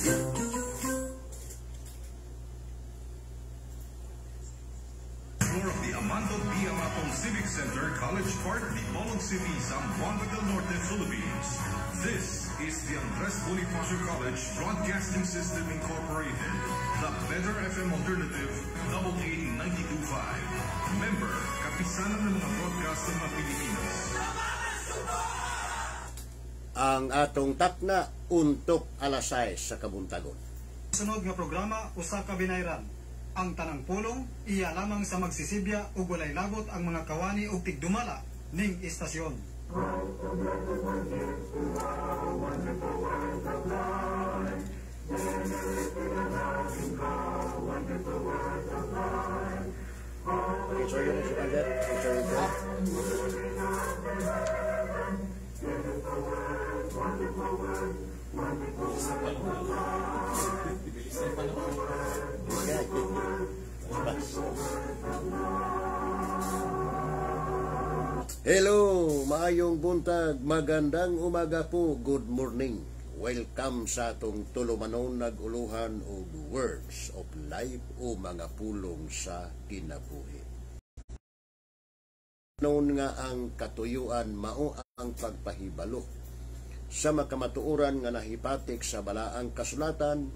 Floor of the Amando P. Amatong Civic Center, College Park, Dipolog City, Zamboanga del Norte, Philippines. This is the Andres Bonifacio College Broadcasting System Incorporated, the Better FM Alternative, Double A 92.5. Member, kapisanan ng mga broadcaster ng Pilipinas. Ang atong takna untok alasay sa kabuntagon. Sunod nga programa, usa ka binayran. Ang tanang pulong, iya lamang sa magsisibya ug walay labot ang mga kawani ug tigdumala ning istasyon. Hello, maayong buntag, magandang umaga po, good morning. Welcome sa atong tulumanon naguluhan og words of life o mga pulong sa kinabuhi. Noon nga ang katuyuan mao ang pagpahibalo sa makamatuoran nga nahipatik sa balaang kasulatan,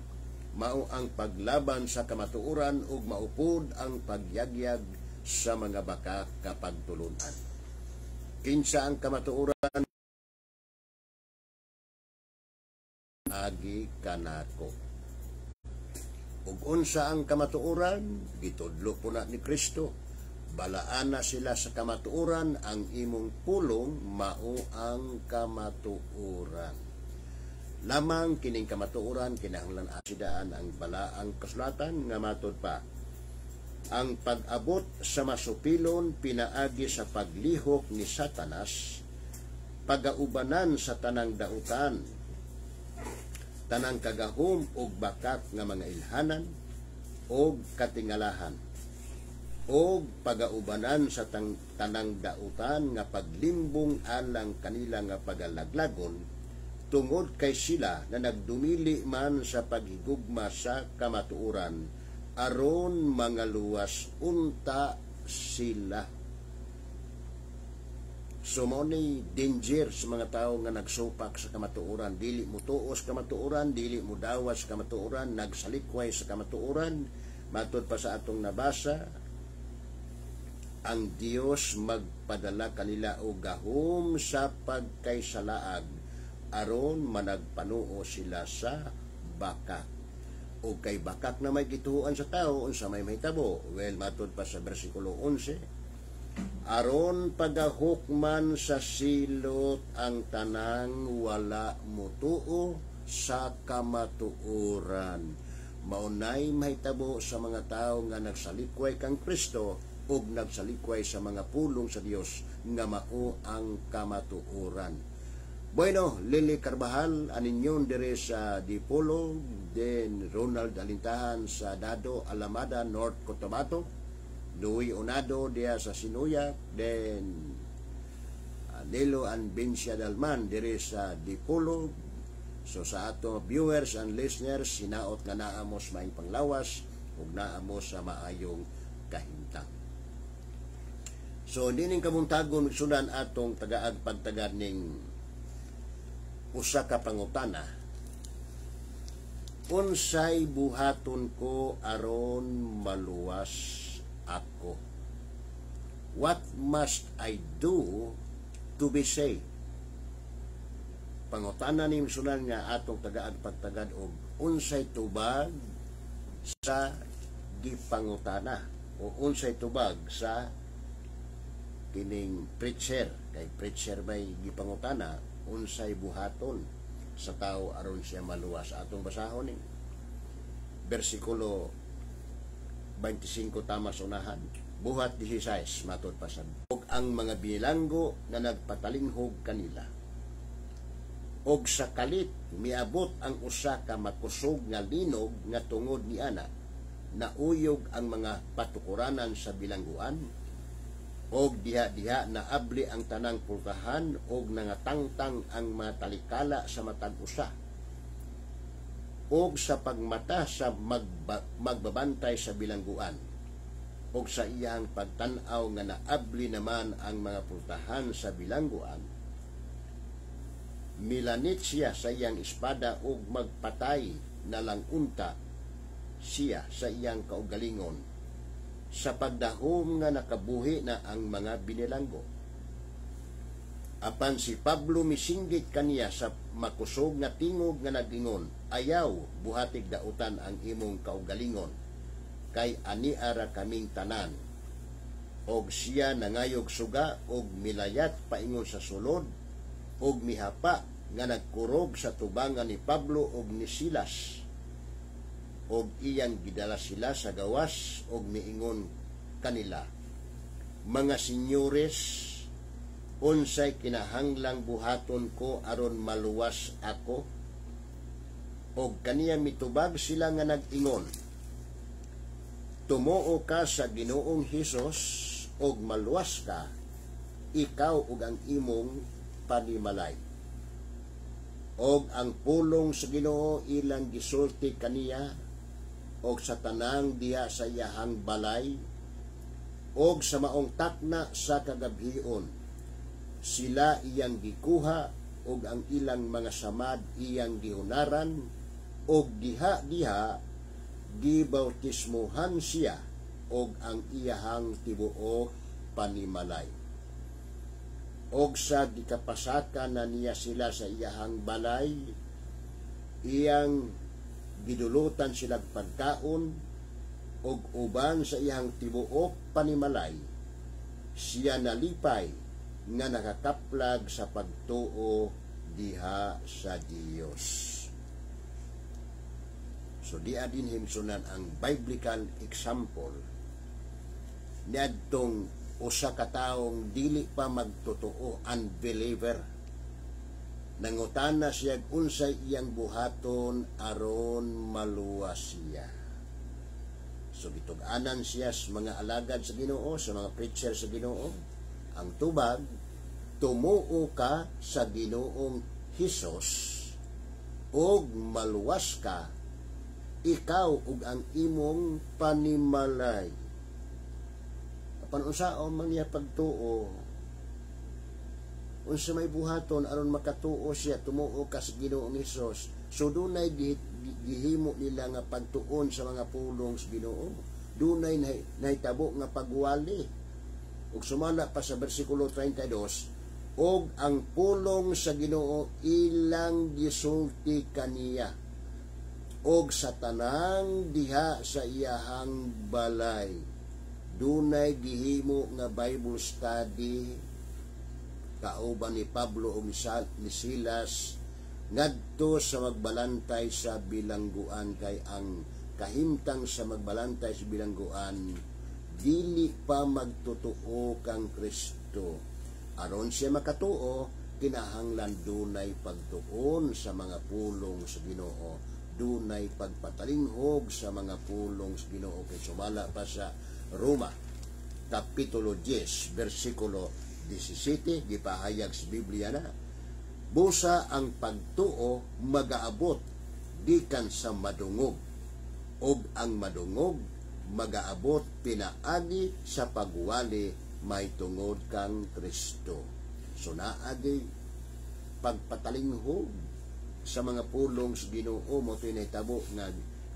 mao ang paglaban sa kamatuoran ug maupod ang pagyagyag sa mga baka kapagtulunan. Kinsa ang kamatuoran agi kanako. Ug unsa ang kamatuoran gitudlo po na ni Kristo. Balaan na sila sa kamatuoran, ang imong pulong mao ang kamatuoran. Lamang kining kamatuoran kinahanglan asidaan ang balaang kasulatan nga matud pa. Ang pag-abot sa masupilon pinaagi sa paglihok ni Satanas, pagaubanan sa tanang dautan, tanang kagahom ug bakat nga mga ilhanan ug katingalahan, ug pagaubanan sa tanang dautan nga paglimbong alang kanila nga pagalaglagon tungod kay sila na nagdumili man sa paghigugma sa kamatuoran aron mga luwas unta sila. So mo ni danger sa mga tao nga nagsupak sa kamatuoran, dili mo tuos kamatuoran, dili mo dawas kamatuoran, nagsalikway sa kamatuoran. Matud pa sa atong nabasa, ang Dios magpadala kanila og gahom sa pagkaysalaag aron managpanuo sila sa bakak. O kay bakak na may gituan sa tao unsa may mahitabo. Well, matud pa sa bersikulo 11, aron pagahukman sa silot ang tanang wala mutuo sa kamatuoran. Maunay mahitabo sa mga tao nga nagsalikway kang Kristo ug nagsalikway sa mga pulong sa Dios nga mao ang kamatuoran. Bueno, Lily Carbajal, aninyon dire sa Dipolog, then Ronald Alintahan sa Dado, Alamada, North Cotabato, Louis Onado dia sa Sinuya, then Nelo and Bencia Dalman dire sa Dipolog. So sa ato viewers and listeners, sinaot nga naamos maing panglawas ug naamos sa maayong kahimtang. So dining kabuntagon sudan atong tagaag pagtagad ning usa ka pangutana. Unsay buhaton ko aron maluwas ako? What must I do to be saved? Pangutana ni sunan nga atong tagaag pagtagad og unsay tubag sa gipangutana o unsay tubag sa kining preacher. Kay preacher may gipangutana unsay buhaton sa tao aron siya maluwas. Atong basahon ning bersikulo 25 tama sa unahan, buhat 16 matud pa sa og ang mga bilanggo na nagpatalinghog kanila og sa kalit miabot ang usa ka makusog nga linog nga tungod ni ana nauyog ang mga patukuranan sa bilangguan og diha-diha na abli ang tanang pultahan og nangatangtang ang mga talikala sa matag usa og sa pagmata sa magbabantay sa bilangguan, og sa iyang pagtan-aw nga naabli naman ang mga pultahan sa bilangguan, milanit siya sa iyang espada og magpatay na lang unta siya sa iyang kaugalingon sa pagdahom nga nakabuhi na ang mga binilanggo. Apan si Pablo misinggit kaniya sa makusog nga tingog nga nagingon, ayaw buhatig dautan ang imong kaugalingon, kay aniara kaming tanan. Og siya nangayog suga og milayat paingon sa sulod, og mihapa nga nagkurog sa tubangan ni Pablo og ni Silas, og iyang gidala sila sa gawas og miingon kanila, mga senyores, unsay kinahanglang buhaton ko aron maluwas ako? Og kaniya mitubag sila nga nag-ingon, tumuo ka sa Ginoong Hesus og maluwas ka, ikaw ug ang imong panimalay. Og ang pulong sa Ginoo ilang gisulti kaniya og sa tanang diha sa iyahang balay, og sa maong takna sa kagabhion sila iyang gikuha, og ang ilang mga samad iyang gihunaran, og diha gibautismuhan siya og ang iyahang tibuok panimalay. Og sa gikapasaka na niya sila sa iyahang balay, iyang gidulutan sila pagkaon, og uban sa iyang tibuok panimalay, siya nalipay nga nakakaplag sa pagtuo diha sa Dios. So diya din himsunan ang biblical example niadtong usa ka taong dili pa magtotoo, unbeliever. Nangutana siya unsay iyang buhaton aron maluwas siya. So bitug-anan siya sa mga alagad sa Ginoo, sa mga preacher sa Ginoo. Ang tubag, tumuo ka sa Ginoong Hesus og maluwas ka, ikaw ug ang imong panimalay. Apan unsaon man niya pagtuo, unsa may buhaton aron makatuo siya, tumuo ka sa Ginoong Hesus. So dunay gihimo nila nga pagtuon sa mga pulong sa Ginoo, dunay nahitabo nga pagwali. Ug sumala pa sa bersikulo 32, og ang pulong sa Ginoo ilang gisulti kaniya, og sa tanang diha sa iyahang balay dunay gihimo nga Bible study kauban ni Pablo ug ni Silas ngadto sa magbalantay sa bilangguan, kay ang kahimtang sa magbalantay sa bilangguan dili pa magtotoo kang Kristo. Aron siya makatuo, kinahanglan dunay pagtuon sa mga pulong sa Ginoo, dunay pagpatalinghog sa mga pulong sa Ginoo. Kay sumala pa sa Roma kapitulo 10 bersikulo 17, gipahayag sa Biblia na, busa ang pagtuo magaabot gikan sa madungog, og ang madungog magaabot pinaagi sa pagwali may tungod kang Kristo. So naagi pagpatalinghog sa mga pulong sa Ginoo, mo ito'y nahitabo nga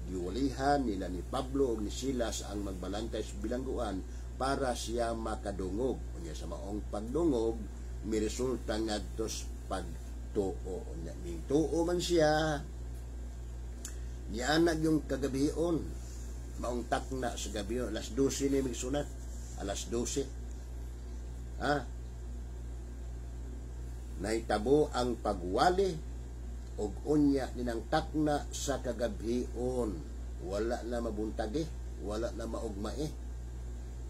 giwalihan nila ni Pablo o ni Silas ang magbalantay sa bilangguan para siya makadungog. Unya sa maong pagdungog, may resulta nga tos pagtuo. Unya ning tuo man siya, nianag yung kagabion, maong takna sa gabi, alas 12 ni migsunat, alas 12. Nahitabo ang pagwali og unya ninang takna sa kagabion, wala na mabuntagi, wala na maugmae.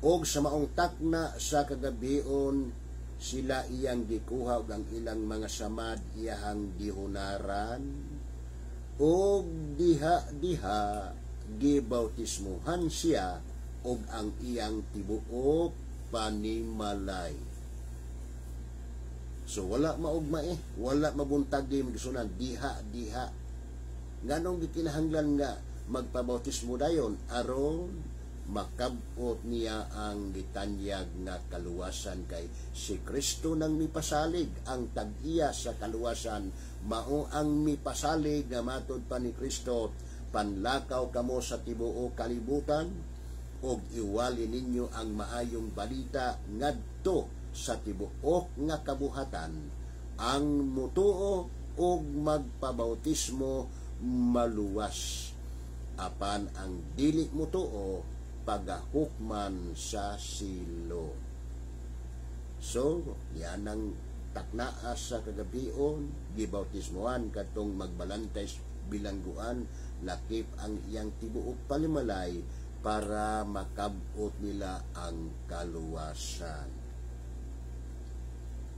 Og sa maong takna sa kagabion, sila iyang gikuha og ang ilang mga samad iyahang gihunaran, og diha gibautismuhan siya og ang iyang tibuok panimalay. So wala maugma wala mabuntag di magsunan, diha Nganong gikinahanglan nga magpabautismo dayon aron makabot niya ang gitanyag nga kaluwasan kay si Kristo nang mipasalig ang tag-iya sa kaluwasan mao ang mipasalig nga matud pa ni Kristo panlakaw kamo sa tibuok kalibutan og iwali ninyo ang maayong balita ngadto sa tibuok nga kabuhatan ang mutuo og magpabautismo maluwas apan ang dili mutuo pagahukman sa silo. So, yan ang taknaa sa kagabion, gibautismohan katong magbalantay bilangguan, lakip ang iyang tibuok palimalay para makabot nila ang kaluwasan.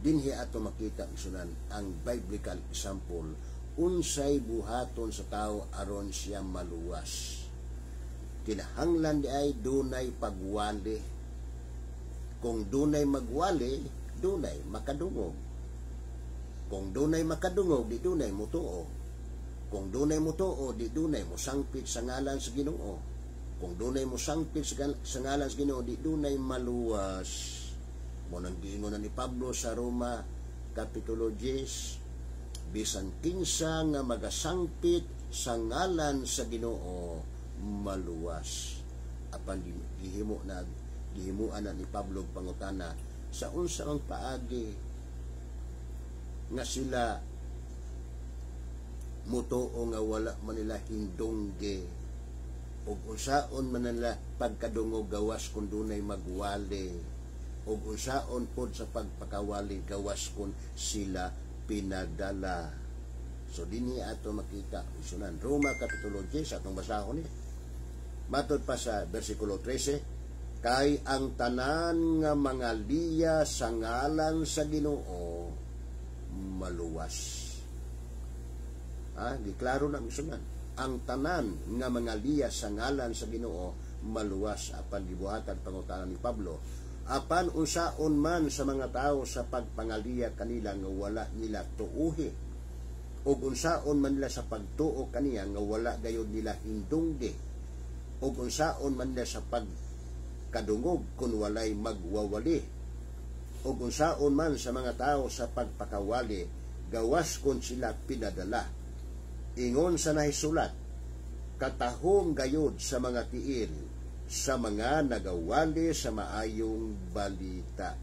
Dinhi ato makita sunan ang biblical example unsay buhaton sa tao aron siya maluwas. Kinahanglan di ay dunay pagwali. Kung dunay magwali, dunay makadungog. Kung dunay makadungog, di dunay mutuo. Kung dunay mutuo, di dunay musangpit sa ngalan sa Ginoo. Kung dunay musangpit sa ngalan sa Ginoo, di dunay maluwas. Munang giingon ni Pablo sa Roma Kapitulo 10, bisan kinsa nga magasangpit sa ngalan sa Ginoo maluwas. Apan gihimuan na ni Pablo pangutana sa unsa ang paagi nga sila mutuo nga wala man nila hindongge ug unsaon man nila pagkadungog gawas kun dunay magwali ug unsaon pod sa pagpakawali gawas kun sila pinadala. So dinhi ato makita isunan Roma Kapitulo 10 atong basahon ni matod pa sa versikulo 13, kay ang tanan nga mga liya sa ngalan sa Ginoo maluwas. Giklaro na misunan. Ang tanan nga mga liya sa ngalan sa Ginoo maluwas apan gibuhatan pangutanan ni Pablo. Apan unsaon man sa mga tao sa pagpangaliya kanila nga wala nila tuuhi. O unsaon man nila sa pagtuo kaniya nga wala gayud nila hindungge. O unsaon man nila sa pagkadungog kung walay magwawali. O unsaon man sa mga tao sa pagpakawali gawas kung sila pinadala. Ingon sa nahisulat, katahom gayud sa mga tiil sa mga nagawali sa maayong balita.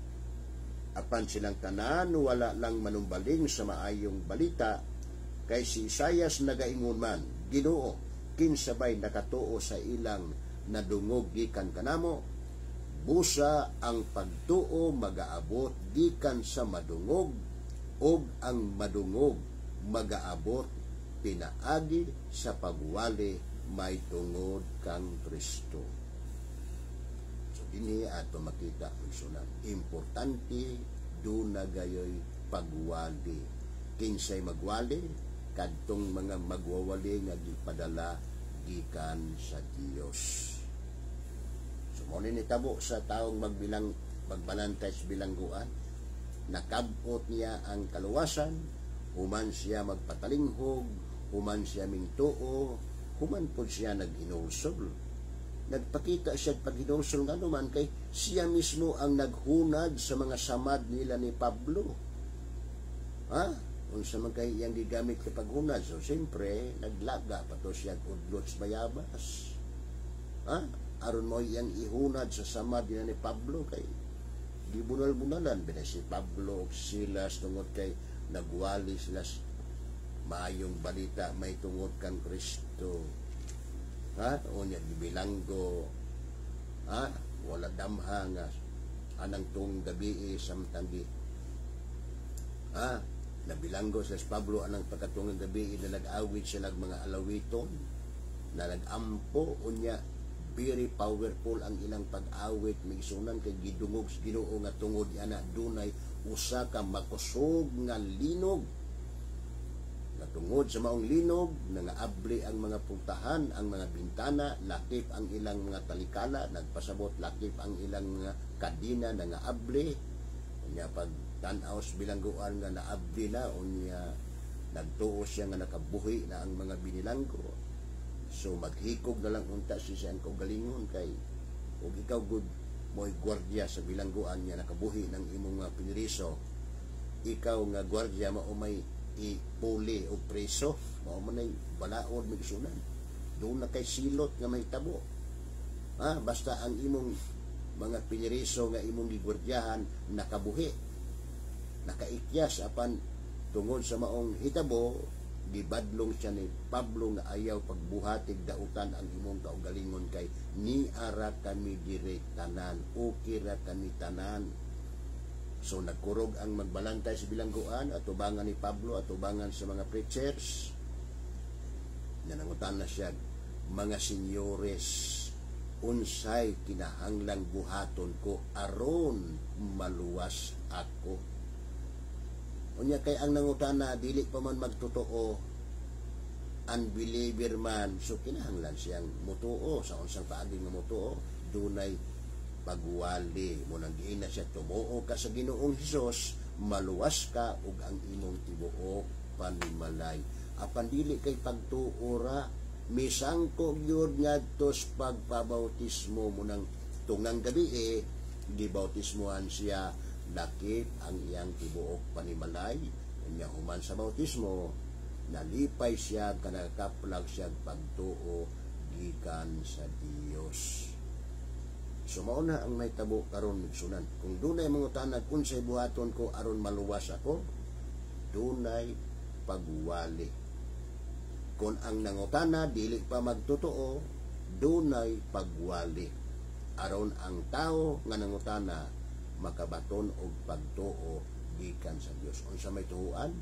Apan silang tanan wala lang manumbaling sa maayong balita, kay si Isaias nagaingon man, Ginoo, kinsabay nakatuo sa ilang nadungog gikan kanamo, busa ang pagtuo magaabot gikan sa madungog, og ang madungog magaabot pinaagi sa pagwali may tungod kang Kristo. So dinhi ato makita sunan importante do na gayoy pagwali. Kinsay magwali kadtong mga magwawali nga gipadala gikan sa Dios. So mo ni tabo sa taong magbalantay sa bilangguan, nakabot niya ang kaluwasan, human siya magpatalinghog, human siya mingtuo, human po siya nag-inulsol. Nagpakita siya pag-inulsol nga naman kay siya mismo ang naghunad sa mga samad nila ni Pablo. Kung sa mga iyang gigamit sa paghunad, so siyempre, naglaga pa to siya udlot sa bayabas. Aron mo iyang ihunad sa samad nila ni Pablo kay di bunal-bunalan. Bila si Pablo o Silas tungod kay nagwali sila maayong balita may tungod kang Kristo. O niya gibilanggo, wala damha nga anang tung gabi samtang nabilanggo sa Pablo anang pagkatungang gabi na nag-awit sila mga alawiton na nag-ampo unya very powerful ang ilang pag-awit may isunan kay gidungog sa Ginoo nga tungod ana dunay usa ka makusog nga linog natungod sa maong linog nangaabli ang mga pultahan ang mga bintana lakip ang ilang mga talikala nagpasabot lakip ang ilang mga kadina nangaabli unya pag tan-aw bilangguan nga naabdi na unya Nagtuo siya nga nakabuhi na ang mga binilanggo. So maghikog na lang unta siya ang kaugalingon kay ug ikaw gud mo'y gwardiya sa bilangguan niya nakabuhi ng imong mga piniriso. Ikaw nga gwardiya mao may ipuli o preso, mao man ay balaod migsunan. Doon na kay silot nga may tabo. Basta ang imong mga piniriso nga imong gigwardyahan nakabuhi, nakaikyas apan tungod sa maong hitabo, gibadlong siya ni Pablo nga ayaw pagbuhatig dautan ang imong kaugalingon kay ni ara kami dire tanan, okay ra kami tanan. So nagkurog ang magbalantay sa bilangguan at tubangan ni Pablo at tubangan sa mga preachers. Nanangutan na siya, mga senyores, unsay kinahanglang buhaton ko aron maluwas ako. Unya kay ang nangutana dili pa man magtotoo, unbeliever man, so kinahanglan siyang mutuo sa unsang paagi nga mutuo, dunay pagwali mo nang giina siya tumuo ka sa Ginoong Hesus, maluwas ka ug ang imong tibuok panimalay. Apan dili kay pagtuora misangko gyud ngadtos pagpabautismo mo nang tungang gabi gibautismohan siya, dakip ang iyang tibuok panimalay. Unya human sa bautismo nalipay siya kanakaplag siya pagtuo gikan sa Dios. So mao na ang may tabo karon migsunan. Kung dunay mangutanag unsay buhaton ko aron maluwas ako, dunay pagwali. Kung ang nangutana dili pa magtotoo, dunay pagwali. Aron ang tao nga nangutana makabaton og pagtuo gikan sa Dios. Unsa may tuhuan?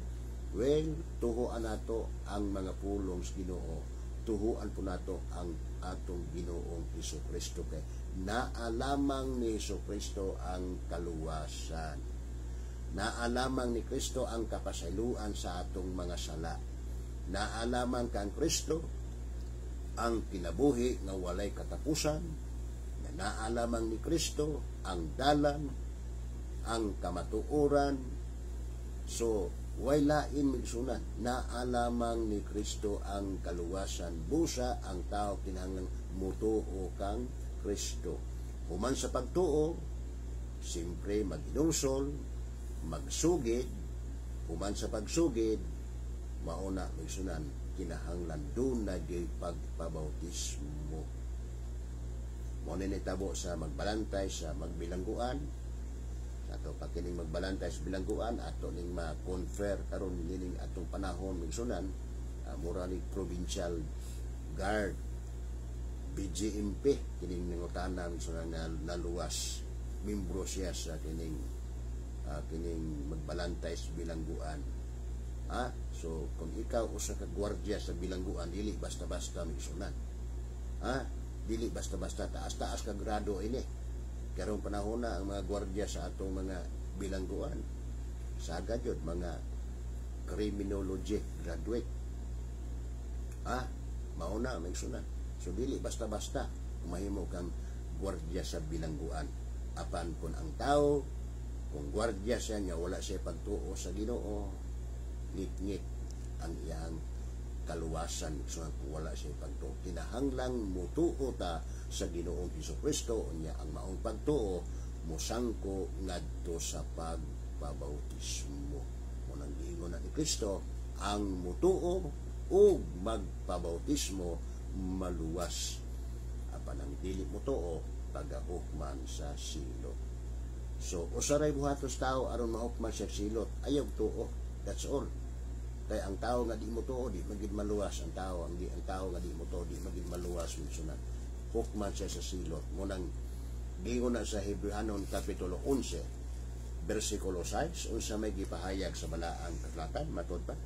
Well, tuhuan nato ang mga pulong sa Ginoo. Tuhuan po nato ang atong Ginoong Hesukristo kay naalamang ni Hesukristo ang kaluwasan. Naalamang ni Kristo ang kapasayloan sa atong mga sala. Naalamang kang Kristo ang kinabuhi nga walay katapusan. Naalamang ni Kristo ang dalan, ang kamatuoran. So way lain migsunan, naalamang ni Kristo ang kaluwasan. Busa ang tao kinahanglang mutuo kang Kristo. Human sa pagtuo, simpre maginungsol, magsugid. Human sa pagsugid, mauna migsunan, kinahanglan doon na di pagpabautismo. Muna nitabo sa magbalantay sa magbilangguan. Ato pakining magbalantay sa bilangguan, ato ning ma-confer karon nining atong panahon migsunan, mura ni Provincial Guard, BGMP, kining nangutana migsunan na naluwas. Membro siya sa kining magbalantay sa bilangguan. So kung ikaw usa ka gwardiya sa bilangguan, dili basta-basta migsunan. Dili basta-basta taas-taas ka grado ini. Karong panahon na ang mga gwardiya sa atong mga bilangguan, sagad yun, mga criminology graduate. Mauna migsunan. So dili basta-basta mahimo kang gwardiya sa bilangguan. Apan kung ang tao, kung gwardiya siya nga wala siya pagtuo sa Ginoo, ngit-ngit ang iyang kaluwasan. So kung wala siya pagtuo, kinahanglang mutuo ta sa Ginoong Hesukristo. Unya ang maong pagtuo musangko ngadto sa pagpabautismo. Munang giingon na ni Kristo, ang mutuo o magpabautismo maluwas. Apan ang dili mutuo pagahukman sa silot. So usaray buhatos tao aron mahukman sa silot, ayaw tuo. That's all. Kay ang tao nga di mutuo di magid maluwas. Ang tao nga di mutuo di magid maluwas migsunan. Hukman siya sa silot. Munang gingon na sa Hebreanon Kapitulo 11 versikulo 6, unsa may gipahayag sa balaang kasulatan, matod pa.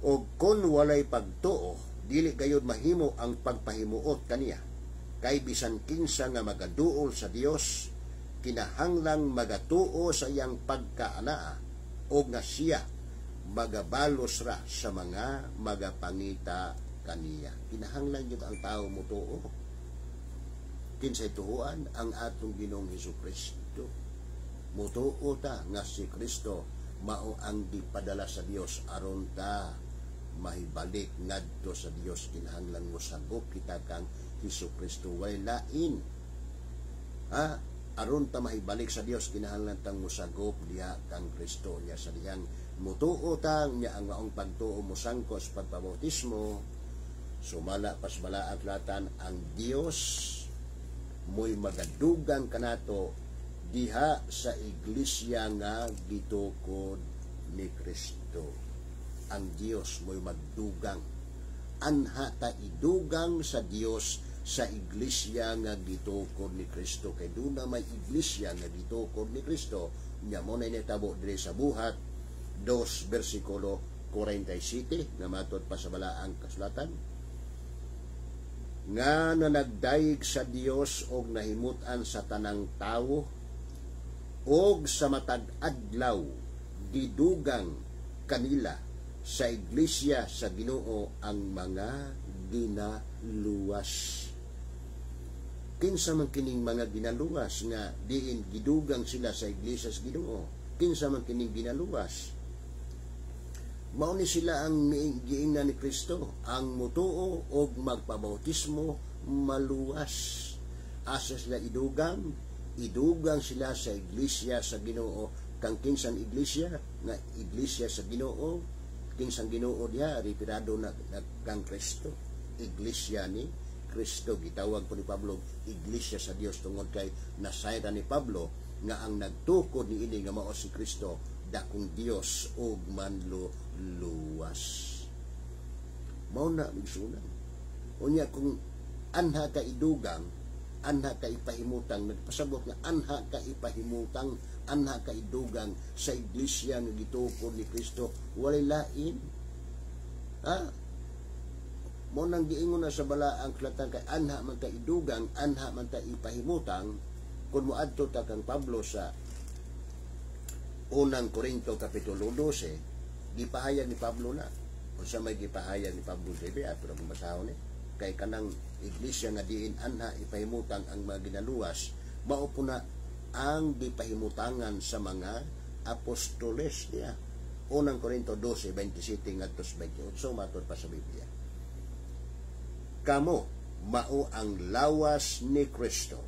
O kung walay pagtuo, dili gayud mahimo ang pagpahimuot kaniya. Kay bisan kinsa nga magaduol sa Dios, kinahanglang magatuo sa iyang pagkaanaa o nga siya magabalos ra sa mga magapangita kaniya. Kinahanglan yun ang tao mutuo. Kinsay tuhuan ang atong Ginoong Hesukristo. Mutuo ta nga si Kristo mao ang gipadala sa Dios aron ta mahibalik ngadto sa Dios. Kinahanglan mo sagop kita kang Hesukristo way lain. Aron ta mahibalik sa Dios kinahanglan tang mosagop diha kang Kristo niya sa diyang mutuo tang niya ang maong pagtuo mo sangkos pagpabautismo. Sumala pas balaag latan ang Dios mo'y magadugang kanato diha sa iglesia nga gitukod ni Kristo. Ang Dios mo'y magdugang. Anha ta idugang sa Dios sa iglesia nga gitukod ni Kristo. Kay doon na may iglesia nga gitukod ni Kristo, niya mo na initabo dire sa Buhat 2 versikulo 47 na matod pa sa balaang kasulatan. Nga na nagdaig sa Dios og nahimutan sa tanang tawo og sa matag adlaw gidugang kanila sa iglesia sa Ginoo ang mga ginaluwas. Kinsa man kining mga ginaluwas nga diin gidugang sila sa iglesia sa Ginoo? Kinsa man kining ginaluwas? Mao ni sila ang giingnan ni Kristo, ang mutuo og magpabautismo maluwas. Asa sila idugang sila sa iglesia sa Ginoo. Kang kinsan iglesia nga iglesia sa Ginoo, kinsang Ginoo diha referado na kang Kristo. Iglesia ni Kristo gitawag po ni Pablo iglesia sa Dios tungod kay nasayra ni Pablo nga ang nagtukod ni ini nga mao si Kristo dakong Dios ug manluluwas. Mao na migsunan. Unya kung anha ka idugang, anha ka ipahimutang, nagpasabot nga anha ka ipahimutang, anha ka idugang sa iglesia nga gitukod ni Kristo, walay lain. Mo nang giingon na sa balaang kasulatan kay anha man ta idugang, anha man ta ipahimutang. Kun moadto ta kang Pablo sa unang Korinto kapitulo 12, gipahayag ni Pablo na unsa may gipahayag ni Pablo sa Biblia pero kung basahon kay kanang iglesia nga diin anha ipahimutang ang mga ginaluwas, mao po na ang gipahimutangan sa mga apostoles niya. Unang Korinto 12:27 ngadto 28 matod pa sa Biblia. Kamo mao ang lawas ni Kristo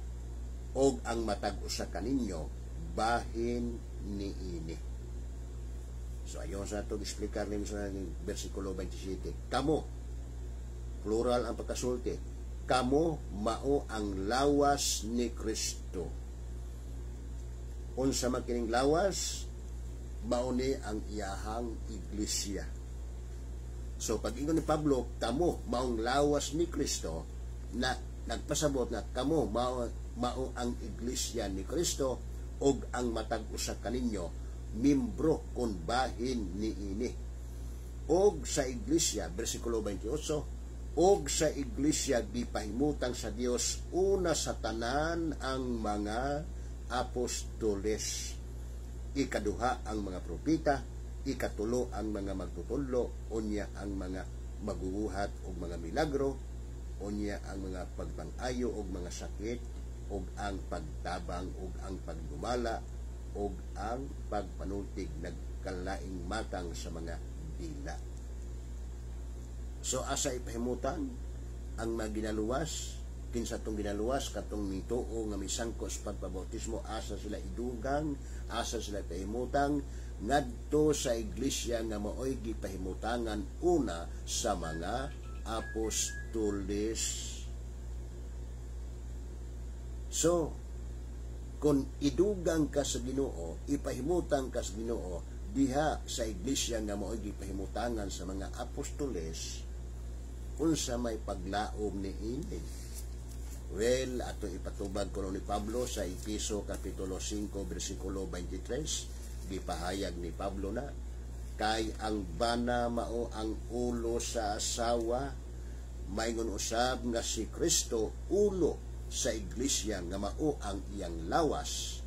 og ang matag usa kaninyo bahin niini. So ayon sa ato explicar ni sa bersikulo 27. Kamo plural ang pagkasulti. Kamo mao ang lawas ni Kristo. Unsa man kining lawas? Mao ni ang iyahang iglesia. So pag-ingon ni Pablo, kamo maong lawas ni Kristo, na nagpasabot na kamo mao ang iglesia ni Kristo og ang matag usa kaninyo membro kon bahin niini. Og sa iglesia bersikulo 28, og sa iglesia gipahimutang sa Dios una sa tanan ang mga apostoles, ikaduha ang mga propeta, ikatulo ang mga magtutudlo, unya ang mga magubuhat og mga milagro, unya ang mga pagpang-ayo og mga sakit, og ang pagtabang og ang pagdumala, og ang pagpanultig nagkalaing matang sa mga dila. So asa ipahimutan ang mga ginaluwas? Kinsa tong ginaluwas katong mituo nga misangkos pagpabautismo, asa sila idugang, asa sila pahimutang ngadto sa iglesia nga maoy gipahimutangan una sa mga apostoles. So kung idugang ka sa Ginoo, ipahimutang ka sa Ginoo diha sa iglesia nga maoy gipahimutangan sa mga apostoles, unsa may paglaom ni ini? Well, ato ipatubag ko ni Pablo sa Efeso kapitulo 5 bersikulo 23, gipahayag ni Pablo na kay ang bana mao ang ulo sa asawa, maingon usab nga si Kristo ulo sa iglesia nga mao ang iyang lawas,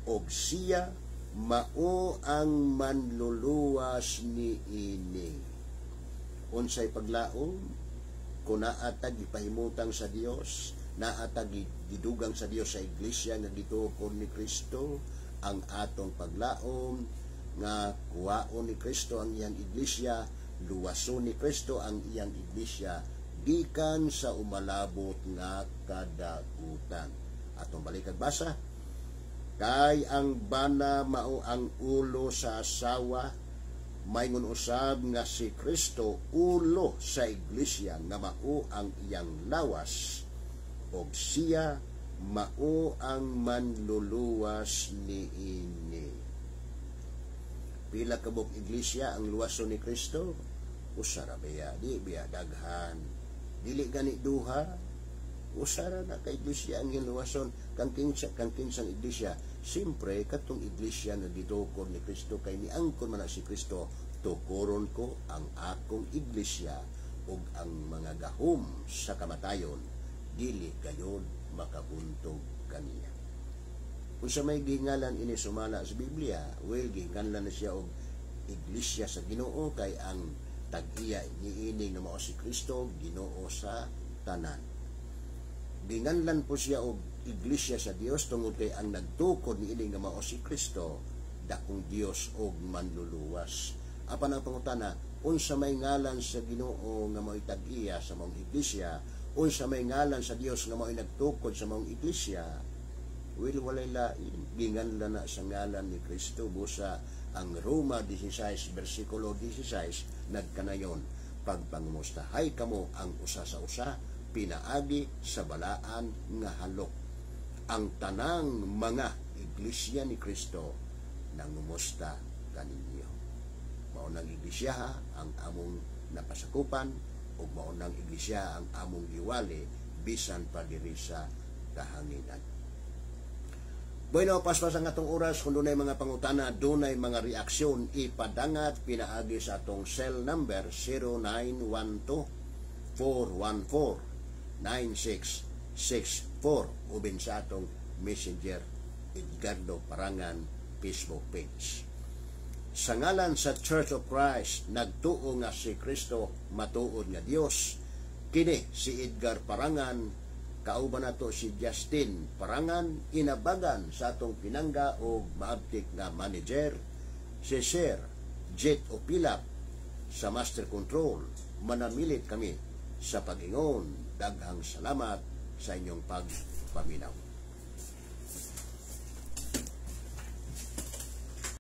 og siya mao ang manluluwas niini. Unsay paglaom? Kung naatag ipahimutang sa Dios, naatag gidugang sa Dios sa iglesia nga gitukod ni Kristo, ang atong paglaom nga kuwaon ni Kristo ang iyang iglesia, luwason ni Kristo ang iyang iglesia gikan sa umalabot nga kadakutan. Atong balik kag basa, kay ang bana mao ang ulo sa asawa, mayngon usab nga si Kristo ulo sa iglesia nga mao ang iyang lawas, og siya mao ang manluluwas niini. Pila kabuk iglesia ang luwason ni Kristo? Usara biya, di biya daghan. Dili gani duha. Usara na ka iglesia ang luwason kang kinsang iglesia. Siyempre katong iglesia nga gitukod ni Kristo kay niangkon man si Kristo, tukuron ko ang akong iglesia ug ang mga gahom sa kamatayon dili gayud makabuntog kaniya. Kung sa may gingalan ini sumala sa Biblia, gingalan na siya og iglesia sa Ginoo kay ang tag-iya niini nga mao si Kristo, Ginoo sa tanan. Ginganlan po siya og iglesia sa Dios tungod kay ang nagtukod niini nga mao si Kristo, dakong Dios og manluluwas. Apan ang pangutana, unsa may ngalan sa Ginoo nga mao'y tag-iya sa maong iglesia, unsa may ngalan sa Dios nga mao'y nagtukod sa maong iglesia? Walay lain, ginganlan na sa ngalan ni Kristo. Busa ang Roma 16 versikulo 16 nagkanayon, pagpangumustahay kamo ang usa sa usa, pinaagi sa balaan nga halok. Ang tanang mga iglesia ni Kristo nangumusta kaninyo. Maunang iglesia ang among napasakupan, o maunang iglesia ang among giwali bisan pa diri sa kahanginan. Bueno, paspas ang atong oras. Kung dunay mga pangutana, dunay mga reaksyon, ipadangat pinaagi sa atong cell number 0912-414-9664 ubin sa atong Messenger Edgardo Parangan Facebook page. Sa ngalan sa Church of Christ, nagtuo nga si Kristo matuod nga Dios. Kini si Edgar Parangan, kauban nato si Justin Parangan, inabagan sa atong pinangga o maabtik nga manager, si Sir Jet Opilap sa Master Control. Manamilit kami sa pag-ingon. Daghang salamat sa inyong pagpaminaw.